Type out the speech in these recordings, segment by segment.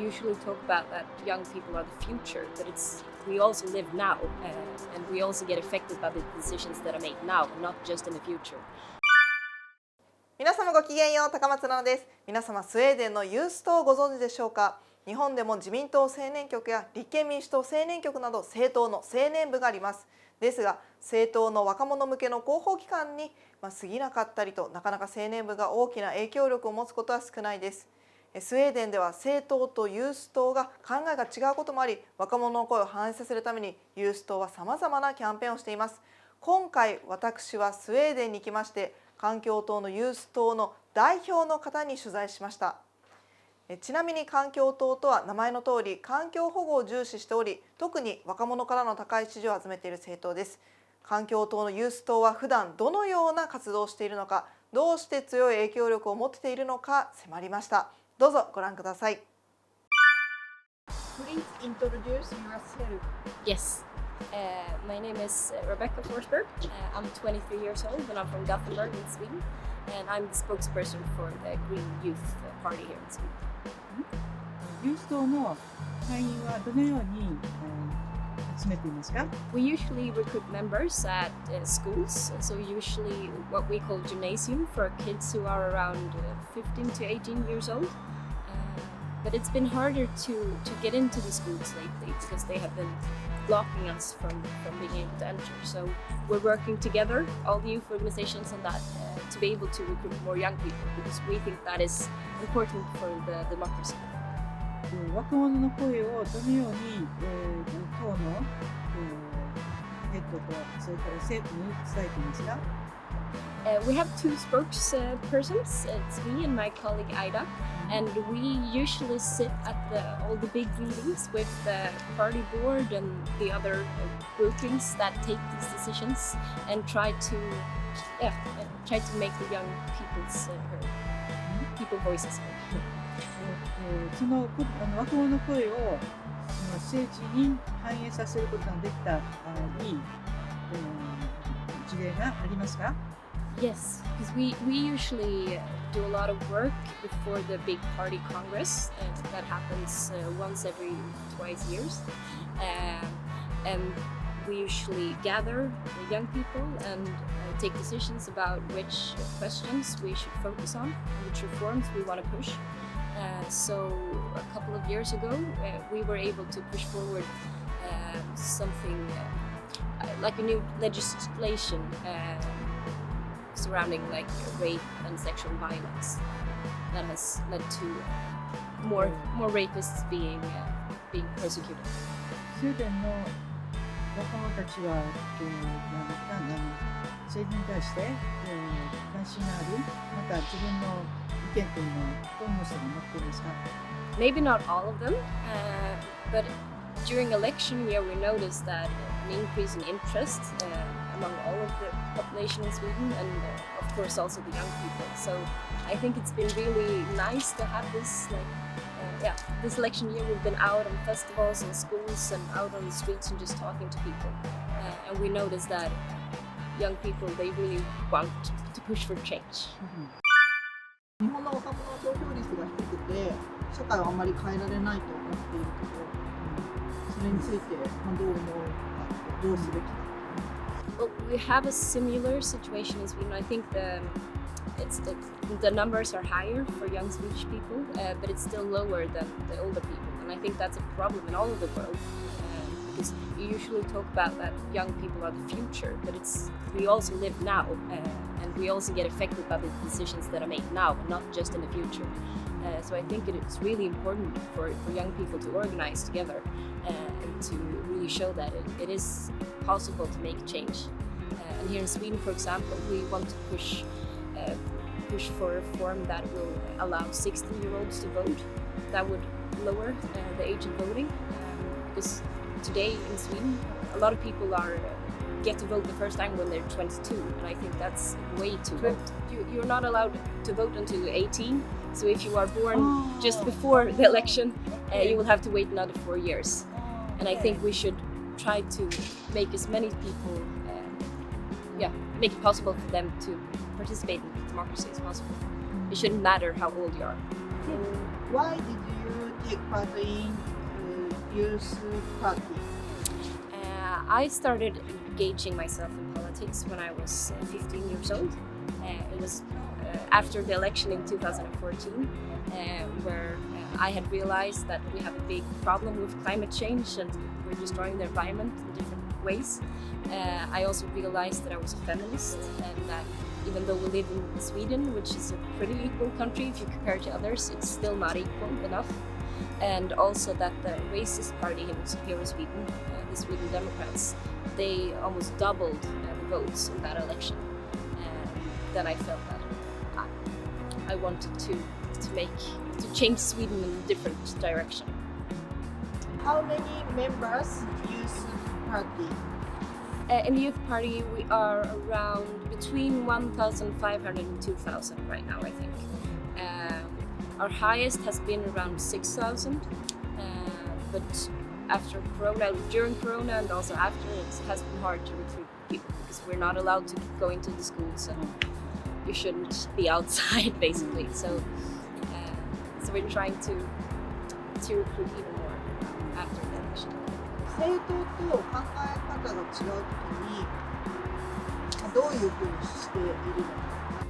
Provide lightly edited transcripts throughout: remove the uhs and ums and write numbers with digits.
usually talk about that young people are the future, but we also live now, and we also get affected by the decisions that are made now, not just in the future. 皆様ごきげんよう、高松菜奈です。皆様スウェーデンのユース党をご存知でしょうか。日本でも自民党青年局や立憲民主党青年局など政党の青年部があります。ですが政党の若者向けの広報機関に過ぎなかったりと、なかなか青年部が大きな影響力を持つことは少ないです。スウェーデンでは政党とユース党が考えが違うこともあり、若者の声を反映させるためにユース党はさまざまなキャンペーンをしています。今回私はスウェーデンに行きまして、環境党のユース党の代表の方に取材しました。ちなみに環境党とは名前の通り環境保護を重視しており、特に若者からの高い支持を集めている政党です。環境党のユース党は普段どのような活動をしているのか、どうして強い影響力を持っているのか迫りました。どうぞご覧ください。Please introduce yourself. Yes. My name is Rebecca Forsberg. I'm 23 years old and I'm from Gothenburg in Sweden. And I'm the spokesperson for the Green Youth Party here in Sweden. ユース党の会員はどのように集めていますか？ We usually recruit members at schools, so usually what we call gymnasium for kids who are around 15 to 18 years old. But it's been harder to get into the schools lately because they have been blocking us from being able to enter. So we're working together, all the youth organizations and that, to be able to recruit more young people because we think that is important for the democracy. 若者の声をどのように党のヘッドとそれから政府に伝えていますか？ We have two spokespersons. It's me and my colleague Ida, and we usually sit at all the big meetings with the party board and the other groupings that take these decisions and try to make the young people's people voices heard. その若者の声を政治に反映させることができたいい事例がありますか？ Yes, because we usually do a lot of work before the big party congress that happens once every twice years, and we usually gather the young people and take decisions about which questions we should focus on, which reforms we want to push. So a couple of years ago, we were able to push forward something like a new legislation surrounding like rape and sexual violence that has led to more rapists being persecuted. スウェーデンの若者たちは政治に対して関心がある、また自分の意見というのはどんな人が持っていますか？ Maybe not all of them, but during election year we noticed that an increase in interest among all of the population in Sweden and of course also the young people. So I think it's been really nice to have this this election year we've been out on festivals and schools and out on the streets and just talking to people. And we noticed that young people, they really want to push for change. 日本の若者の投票率が低くて、社会をあまり変えられないと思っているけど、それについてどう思うか、どうすべきか。Well, we have a similar situation as I think the numbers are higher for young Swedish people, but it's still lower than the older people, and I think that's a problem in all of the world. Because you usually talk about that young people are the future, but we also live now, and we also get affected by the decisions that are made now, not just in the future. So I think it's really important for young people to organize together and to really show that it is possible to make change. And here in Sweden, for example, we want to push for a reform that will allow 16-year-olds to vote. That would lower the age of voting, because today in Sweden, a lot of people get to vote the first time when they're 22, and I think that's way too late. You're not allowed to vote until 18, so if you are born just before the election, you will have to wait another 4 years. And I think we should try to make as many people, make it possible for them to participate in democracy as possible. It shouldn't matter how old you are. Why did you take part in youth party? I started engaging myself in politics when I was 15 years old. It was after the election in 2014, where I had realized that we have a big problem with climate change and we're destroying the environment in different ways. I also realized that I was a feminist and that even though we live in Sweden, which is a pretty equal country if you compare to others, it's still not equal enough. And also that the racist party here in Sweden, the Sweden Democrats, they almost doubled the votes in that election. And then I felt that I wanted to change Sweden in a different direction. How many members youth party? In the youth party, we are around between 1,500 and 2,000 right now, I think. Our highest has been around 6,000, but after Corona, during Corona and also after, it has been hard to recruit people because we're not allowed to go into the schools and you shouldn't be outside basically. So we're trying to recruit even more after the election. 政党と考え方が違うときにどういうふうにしているのか。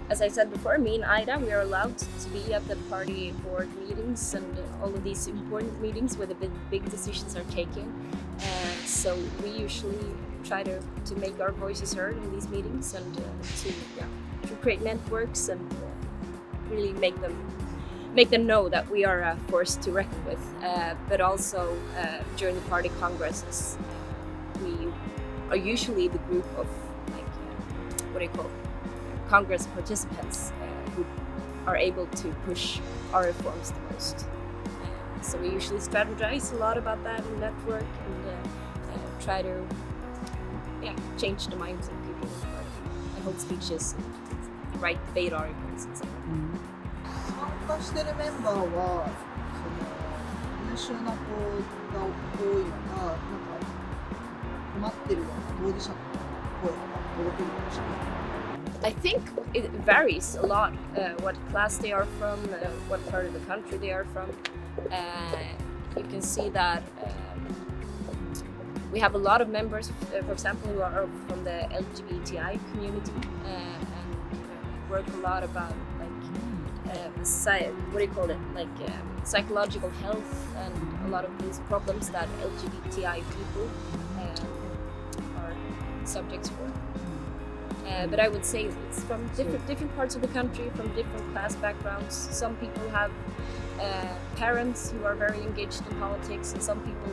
As I said before, me and Ida, we are allowed to be at the party board meetings and all of these important meetings where the big decisions are taken. So we usually try to make our voices heard in these meetings and to create networks and really make them know that we are a force to reckon with. But also during the party congresses, we are usually the group of Congress participants who are able to push our reforms the most. So we usually strategize a lot about that and network and try to change the minds of people and hold speeches and write debate articles and so on. 参加してるメンバーは優秀な子が多いのか、困ってるような当事者の声が届けるかもしれない。I think it varies a lot what class they are from, what part of the country they are from. You can see that we have a lot of members, for example, who are from the LGBTI community and work a lot about psychological health and a lot of these problems that LGBTI people are subjects for. But I would say it's from different parts of the country, from different class backgrounds. Some people have parents who are very engaged in politics and some people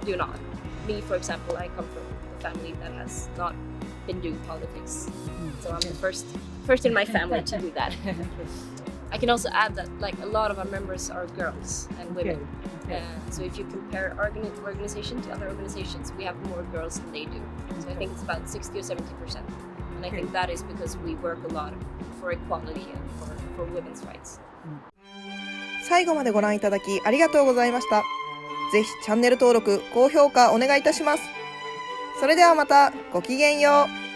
do not. Me, for example, I come from a family that has not been doing politics. So I'm the first in my family to do that. I can also add that a lot of our members are girls and women. So if you compare organization to other organizations, we have more girls than they do. So I think it's about 60 or 70%. And I think that is because we work a lot for equality and for women's rights. 最後までご覧いただきありがとうございました。ぜひチャンネル登録、高評価お願いいたします。それではまたごきげんよう。